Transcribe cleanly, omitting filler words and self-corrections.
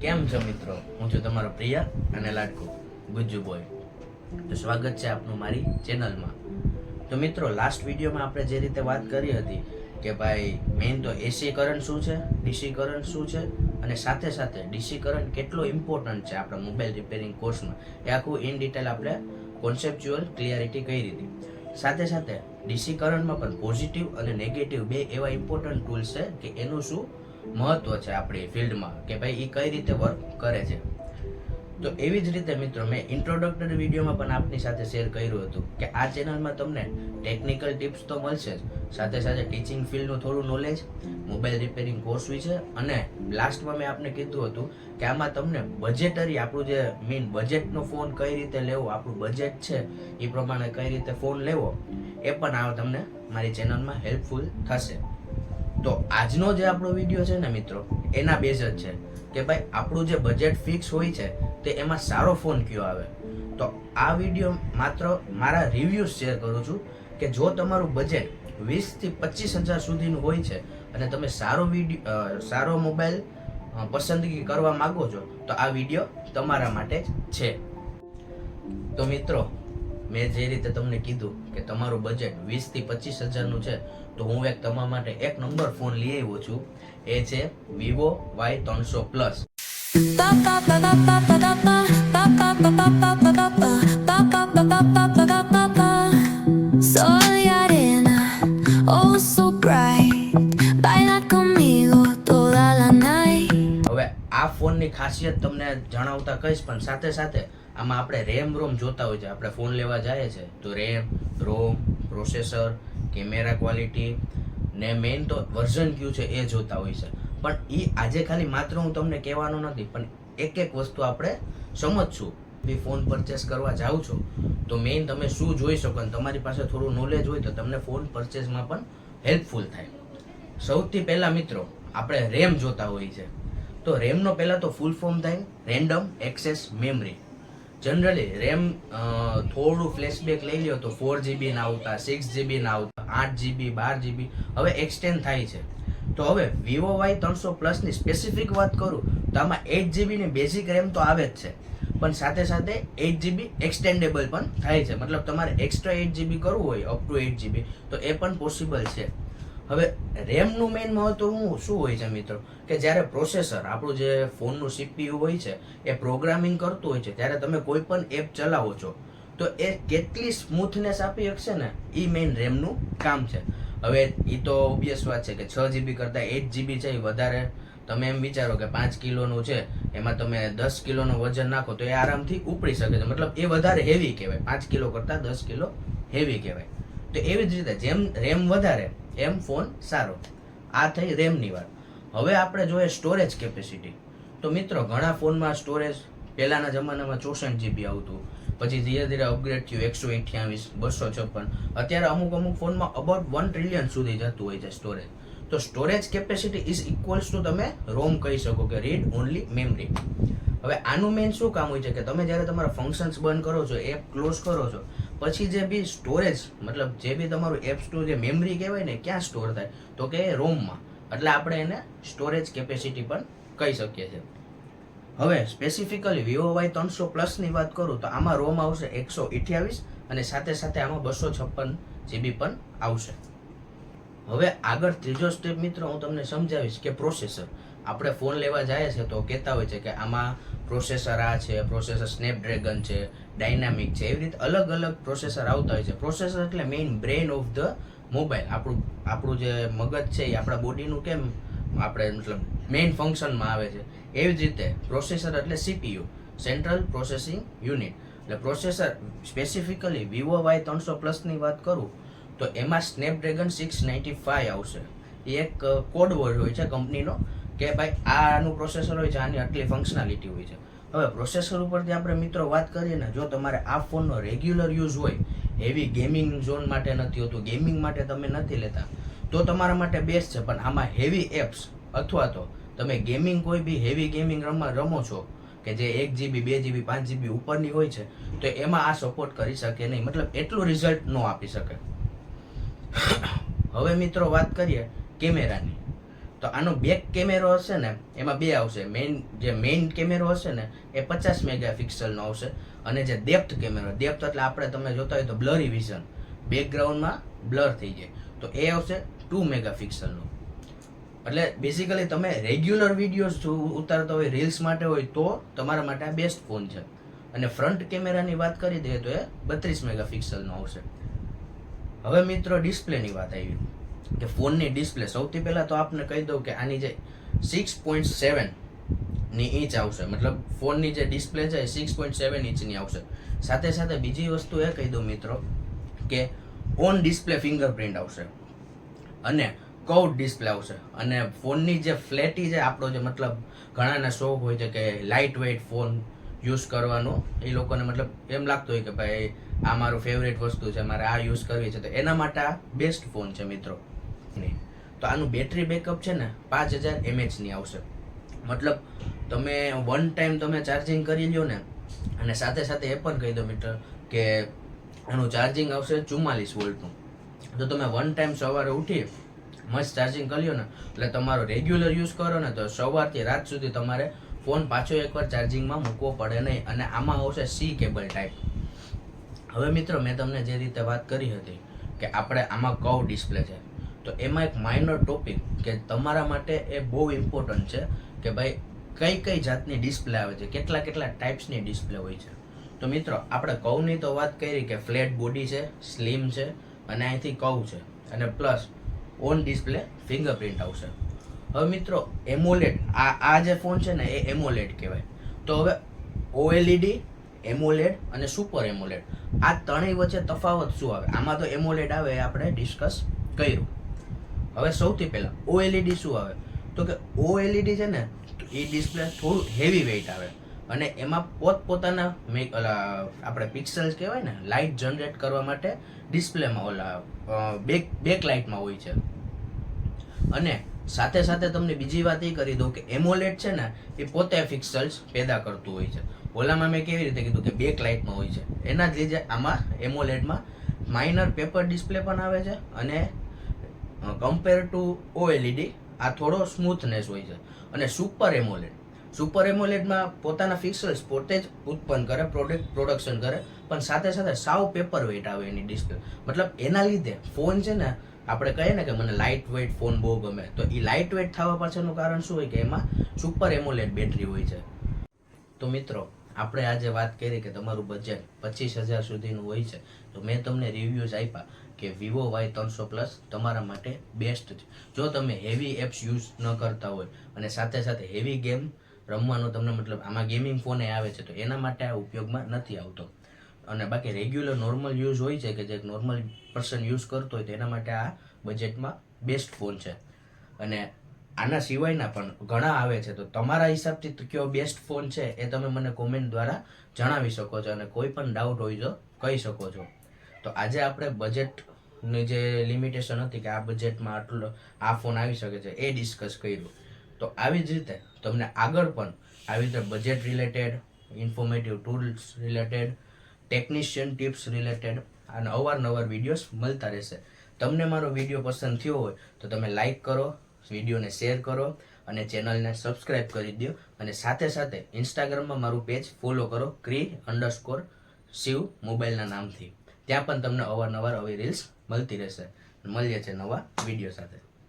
કેમ છો મિત્રો? હું છું તમારો પ્રિય અને લાડકો ગુજ્જુ બોય. તો સ્વાગત છે આપનું મારી ચેનલમાં. તો મિત્રો, લાસ્ટ વિડીયોમાં આપણે જે રીતે વાત કરી હતી કે ભાઈ મેઇન તો એસી કરંટ શું છે, ડીસી કરંટ શું છે, અને સાથે સાથે ડીસી કરંટ કેટલો ઇમ્પોર્ટન્ટ છે આપણા મોબાઈલ રિપેરિંગ કોર્સમાં, એ આખું ઇન ડિટેલ આપણે કોન્સેપ્ચ્યુઅલ ક્લિયરિટી કરી હતી. સાથે સાથે ડીસી કરંટમાં પણ પોઝિટિવ અને નેગેટિવ બે એવા ઇમ્પોર્ટન્ટ ટૂલ્સ છે કે એનું શું મહત્વ છે આપણી ફિલ્ડમાં, કે ભાઈ એ કઈ રીતે વર્ક કરે છે. તો એવી જ રીતે મિત્રો, મેં ઇન્ટ્રોડક્ટરી વિડીયોમાં પણ આપની સાથે શેર કર્યું હતું કે આ ચેનલમાં તમને ટેકનિકલ ટિપ્સ તો મળશે જ, સાથે સાથે ટીચિંગ ફિલ્ડનું થોડું નોલેજ, મોબાઈલ રિપેરિંગ કોર્સ વિશે, અને લાસ્ટમાં મેં આપને કીધું હતું કે આમાં તમને બજેટરી, આપણું જે મેઇન બજેટનો ફોન કઈ રીતે લેવો, આપણું બજેટ છે એ પ્રમાણે કઈ રીતે ફોન લેવો, એ પણ આ તમને મારી ચેનલમાં હેલ્પફુલ થશે. તો આજનો જે આપણો વિડીયો છે ને મિત્રો, એના બેઝ જ છે કે ભાઈ આપણું જે બજેટ ફિક્સ હોય છે તે એમાં સારો ફોન કયો આવે. તો આ વિડીયો માત્ર મારા રિવ્યૂઝ શેર કરું છું કે જો તમારું બજેટ 20 થી 25,000 સુધીનું હોય છે અને તમે સારો મોબાઈલ પસંદગી કરવા માંગો છો, તો આ વિડીયો તમારા માટે જ છે. તો મિત્રો, મેં જે રીતે તમને કીધું કે તમારું બજેટ 20 થી 25,000નું છે, તો હું તમારા માટે એક નંબર ફોન લઈ આવ્યો છું. એ છે Vivo Y300 Plus. Soy arena, oh so bright, baila conmigo toda la night. હવે આ ફોનની ખાસિયત તમને જણાવતા કહીશ, પણ સાથે સાથે આમાં આપણે રેમ રોમ જોતા હોય છે. આપણે ફોન લેવા જાય છે તો રેમ, રોમ, પ્રોસેસર, કેમેરા ક્વોલિટી ને મેઇન તો વર્ઝન કયું છે એ જોતા હોય છે. પણ એ આજે ખાલી માત્ર હું તમને કહેવાનો નથી, પણ એક એક વસ્તુ આપણે સમજશું. બી ફોન પરચેસ કરવા જાઓ છો તો મેઇન તમે શું જોઈ શકો, અને તમારી પાસે થોડું નોલેજ હોય તો તમને ફોન પરચેસમાં પણ હેલ્પફુલ થાય. સૌથી પહેલા મિત્રો, આપણે રેમ જોતા હોય છે. તો રેમનો પહેલા તો ફૂલ ફોર્મ થાય random access memory. Generally RAM થોડું ફ્લેશબેક લઈ લ્યો તો 4GB ના આવતા, 6GB ના આવતા, 8GB, 12GB હવે એક્સટેન્ડ થાય છે. તો હવે Vivo Y300 Plus ની સ્પેસિફિક વાત કરું તો આમાં 8GB ની બેઝિક રેમ તો આવે જ છે, પણ સાથે સાથે 8GB એક્સટેન્ડેબલ પણ થાય છે. મતલબ તમારે એક્સ્ટ્રા 8GB કરવું હોય, અપ ટુ 8GB, તો એ પણ પોસિબલ છે. હવે રેમનું મેઇન મહત્વ શું હોય છે મિત્રો, કે જ્યારે પ્રોસેસર, આપણું જે ફોનનું CPU હોય છે, એ પ્રોગ્રામિંગ કરતું હોય છે, ત્યારે તમે કોઈ પણ એપ ચલાવો છો તો એ કેટલી સ્મૂથનેસ આપી શકશે ને, એ મેઇન રેમનું કામ છે. હવે એ તો ઓબ્વિયસ વાત છે કે 6GB કરતાં 8GB છે એ વધારે. તમે એમ વિચારો કે 5 કિલોનું છે, એમાં તમે 10 કિલોનું વજન નાખો તો એ આરામથી ઉપડી શકે છે. મતલબ એ વધારે હેવી કહેવાય, 5 કિલો કરતાં 10 કિલો હેવી કહેવાય. તો એવી જ રીતે જેમ રેમ વધારે એમ ફોન સારો. આ થઈ રેમની વાત. હવે આપણે જોઈએ સ્ટોરેજ કેપેસિટી. તો મિત્રો, ઘણા ફોનમાં સ્ટોરેજ પહેલાના જમાનામાં 64GB આવતું, પછી ધીરે ધીરે અપગ્રેડ થયું 128, 256, અત્યારે અમુક ફોનમાં અબાઉટ 1 ટ્રિલિયન સુધી જતું હોય છે સ્ટોરેજ. તો storage capacity is equals to તમે રોમ કહી શકો કે રીડ ઓનલી મેમરી. હવે આનું મેઇન શું કામ હોય છે કે તમે જ્યારે તમારા ફંક્શન્સ બંધ કરો છો, એપ ક્લોઝ કરો છો, પછી જે બી સ્ટોરેજ, મતલબ જે બી તમારું એપ્સનું જે મેમરી કહેવાય ને, ક્યાં સ્ટોર થાય, તો કે રોમમાં. એટલે આપણે એને સ્ટોરેજ કેપેસિટી પણ કહી શકીએ છીએ. હવે સ્પેસિફિકલી Vivo Y300 Plus ની વાત કરું તો આમાં રોમ આવશે 128, અને સાથે સાથે આમાં 256GB પણ આવશે. હવે આગળ ત્રીજો સ્ટેપ મિત્રો હું તમને સમજાવીશ કે પ્રોસેસર. આપણે ફોન લેવા જાય છે તો કહેતા હોય છે કે આમાં પ્રોસેસર આ છે, પ્રોસેસર સ્નેપડ્રેગન છે, ડાયનામિક છે, એવી રીતે અલગ અલગ પ્રોસેસર આવતા હોય છે. પ્રોસેસર એટલે main brain of the mobile. આપણું જે મગજ છે એ આપણા બોડીનું કેમ આપણે મતલબ મેઇન ફંક્શનમાં આવે છે, એવી જ રીતે પ્રોસેસર એટલે CPU, સેન્ટ્રલ પ્રોસેસિંગ યુનિટ. એટલે processor specifically Vivo Y300 Plus ની વાત કરું તો એમાં સ્નેપડ્રેગન 695 આવશે. એ એક કોડ વર્ડ હોય છે કંપનીનો કે ભાઈ આનું પ્રોસેસર હોય છે, આની આટલી ફંક્શનાલિટી હોય છે. હવે પ્રોસેસર ઉપરથી આપણે મિત્રો વાત કરીએ ને, જો તમારે આ ફોનનો રેગ્યુલર યુઝ હોય, હેવી ગેમિંગ ઝોન માટે નથી હોતું, ગેમિંગ માટે તમે નથી લેતા, તો તમારા માટે બેસ્ટ છે. પણ આમાં હેવી એપ્સ અથવા તો તમે ગેમિંગ, કોઈ બી હેવી ગેમિંગ રમો છો કે જે 1GB, 2GB, 5GB ઉપરની હોય છે, તો એમાં આ સપોર્ટ કરી શકે નહીં, મતલબ એટલું રિઝલ્ટ ન આપી શકે. હવે મિત્રો વાત કરીએ કેમેરાની. તો આનો બેક કેમેરો હશે ને એમાં બે આવશે. મેઇન કેમેરો હશે ને એ 50 મેગાપિક્સલનો આવશે, અને જે ડેપ્થ કેમેરો, ડેપ્થ એટલે આપણે તમે જોતા હોય તો બ્લરી વિઝન, બેકગ્રાઉન્ડમાં બ્લર થઈ જાય, તો એ આવશે 2 મેગાપિક્સલનો. એટલે બેઝિકલી તમે રેગ્યુલર વિડીયોઝ જો ઉતારતા હોય, રીલ્સ માટે હોય, તો તમારા માટે આ બેસ્ટ ફોન છે. અને ફ્રન્ટ કેમેરાની વાત કરી દઈએ તો એ 32 મેગાપિક્સલનો આવશે. હવે મિત્રો ડિસ્પ્લેની વાત આવી કે ફોનની ડિસ્પ્લે, સૌથી પહેલાં તો આપને કહી દઉં કે આની જે 6.7 ની ઇંચ આવશે, મતલબ ફોનની જે ડિસ્પ્લે છે એ 6.7 ઇંચની આવશે. સાથે સાથે બીજી વસ્તુ એ કહી દઉં મિત્રો કે ઓન ડિસ્પ્લે ફિંગરપ્રિન્ટ આવશે અને કર્વ ડિસ્પ્લે આવશે. અને ફોનની જે ફ્લેટી છે, આપણો જે મતલબ ઘણાના શોખ હોય છે કે લાઇટ વેઇટ ફોન યુઝ કરવાનો, એ લોકોને મતલબ એમ લાગતું હોય કે ભાઈ આ મારું ફેવરેટ વસ્તુ છે, મારે આ યુઝ કરવી છે, તો એના માટે આ બેસ્ટ ફોન છે મિત્રો. તો આનું બેટરી બેકઅપ છે ને 5000 mAhની આવશે. મતલબ તમે વન ટાઈમ તમે ચાર્જિંગ કરી લ્યો ને, અને સાથે સાથે એ પણ કહી દો મિત્ર કે આનું ચાર્જિંગ આવશે 44 વોલ્ટનું. તો તમે વન ટાઈમ સવારે ઉઠી મસ્ત ચાર્જિંગ કરી લ્યો ને, એટલે તમારો રેગ્યુલર યુઝ કરો ને તો સવારથી રાત સુધી તમારે ફોન પાછો એકવાર ચાર્જિંગમાં મૂકવો પડે નહીં. અને આમાં આવશે C કેબલ ટાઈપ. હવે મિત્રો મેં તમને જે રીતે વાત કરી હતી કે આપણે આમાં કર્વ ડિસ્પ્લે છે, તો એમાં એક માઇનર ટોપિક કે તમારા માટે એ બહુ ઇમ્પોર્ટન્ટ છે કે ભાઈ કઈ જાતની ડિસ્પ્લે આવે છે, કેટલા ટાઈપ્સની ડિસ્પ્લે હોય છે. તો મિત્રો આપણે કર્વની તો વાત કરી કે ફ્લેટ બોડી છે, સ્લિમ છે, અને અહીંથી કર્વ છે, અને પ્લસ ઓન ડિસ્પ્લે ફિંગરપ્રિન્ટ આવશે. હવે મિત્રો એમોલેડ, આ જે ફોન છે ને એ એમોલેડ કહેવાય. તો હવે OLED, એમોલેડ અને સુપર એમોલેડ, આ ત્રણેય વચ્ચે તફાવત શું આવે? આમાં તો એમોલેડ આવે એ આપણે ડિસ્કસ કર્યું. હવે સૌથી પહેલા OLED શું આવે? તો કે OLED છે ને એ ડિસ્પ્લે થોડું હેવી વેઇટ આવે, અને એમાં પોતપોતાના આપણે પિક્સલ્સ કહેવાય ને, લાઇટ જનરેટ કરવા માટે ડિસ્પ્લેમાં બેક લાઇટમાં હોય છે. અને સાથે સાથે તમને બીજી વાત એ કરી દઉં કે એમોલેડ છે ને એ પોતે પિક્સલ્સ પેદા કરતું હોય છે. ઓલામાં મેં કેવી રીતે કીધું કે બેક લાઇટમાં હોય છે, એના જ લીધે આમાં એમોલેડમાં માઇનર પેપર ડિસ્પ્લે પણ આવે છે, અને કમ્પેર ટુ OLED આ થોડો સ્મૂથનેસ હોય છે. અને સુપર એમોલેડમાં પોતાના પિક્સલ્સ પોતે જ ઉત્પન્ન કરે, પ્રોડક્શન કરે, પણ સાથે સાથે સાવ પેપર વેઇટ આવે એની ડિસ્પ્લે. મતલબ એના લીધે ફોન છે ને, આપણે કહીએ ને કે મને લાઇટ વેઇટ ફોન બહુ ગમે, તો એ લાઇટ વેઇટ થવા પાછળનું કારણ શું હોય કે એમાં સુપર એમોલેડ બેટરી હોય છે. તો મિત્રો આપણે આજે વાત કરી કે તમારું બજેટ 25,000 સુધીનું હોય છે, તો મેં તમને રિવ્યૂઝ આપ્યા કે Vivo Y300 Plus તમારા માટે બેસ્ટ છે. જો તમે હેવી એપ્સ યુઝ ન કરતા હોય અને સાથે સાથે હેવી ગેમ રમવાનું તમને મતલબ આમાં ગેમિંગ ફોન આવે છે, તો એના માટે આ ઉપયોગમાં નથી આવતો. અને બાકી રેગ્યુલર નોર્મલ યુઝ હોય છે કે જે નોર્મલ પર્સન યુઝ કરતો હોય, તો એના માટે આ બજેટમાં બેસ્ટ ફોન છે. અને આના સિવાયના પણ ઘણા આવે છે, તો તમારા હિસાબથી કયો બેસ્ટ ફોન છે એ તમે મને કોમેન્ટ દ્વારા જણાવી શકો છો, અને કોઈ પણ ડાઉટ હોય તો કહી શકો છો. તો આજે આપણે બજેટની જે લિમિટેશન હતી કે આ બજેટમાં આટલો આ ફોન આવી શકે છે એ ડિસ્કસ કર્યું. તો આવી જ રીતે તમને આગળ પણ આવી રીતે budget related, informative tools related, technician tips related અને અવારનવાર વિડીયોઝ મળતા રહેશે. તમને મારો વિડીયો પસંદ થયો હોય તો તમે લાઈક કરો, વિડીયોને શેર કરો, અને ચેનલને સબસ્ક્રાઇબ કરી દો. અને સાથે સાથે ઇન્સ્ટાગ્રામમાં મારું પેજ ફોલો કરો, Cree_Shiv મોબાઈલના નામથી. ત્યાં પણ તમને અવારનવાર આવી રીલ્સ મળતી રહેશે. મળીએ છે નવા વિડીયો સાથે.